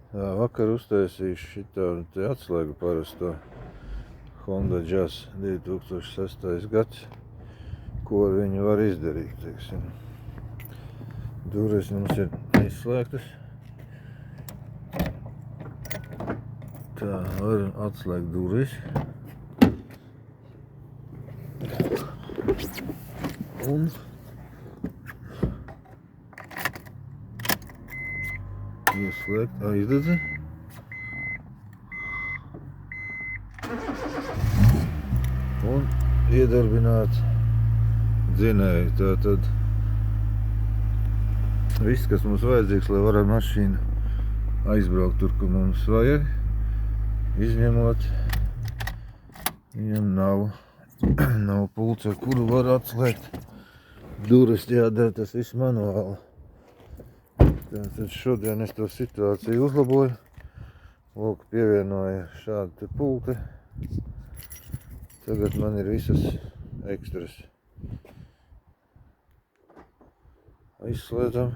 Vakar uztaisīju šitādu te atslēgu parasto Honda Jazz 2006. gads, ko ar viņu var izdarīt, teiksim. Durvis mums ir izslēgtas. Tā, var atslēgt durvis. Un ieslēgt aizdedzi. Un iedarbināt dzinēju. Tātad viss, kas mums vajadzīgs, lai varam mašīnu aizbraukt tur, kur mums vajag, izņemot, viņam nav pulca, kuru var atslēgt. Durvis jādara tas viss manuāli. Tātad šodien es to situāciju uzlaboju. Lūk, pievienoju šādu te pulti. Tagad man ir visas ekstras. Izslēdzam.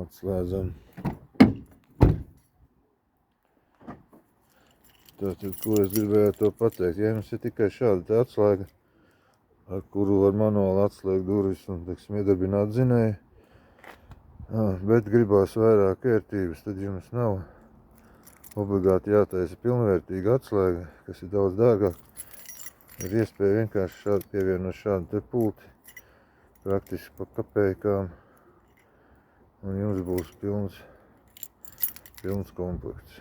Atslēdzam. Tātad, ko es gribēju to pateikt? Ja jums ir tikai šāda te atslēga, ar kuru var manuāli atslēgt durvis un, teiksim, iedarbināt dzinēju, bet gribās vairāk ērtības, tad jums nav obligāti jātaisa pilnvērtīga atslēga, kas ir daudz dārgāk. Ir iespēja vienkārši šādi pievienot šādu te pulti, praktiski pa kapējkām, un jums būs pilns komplekts.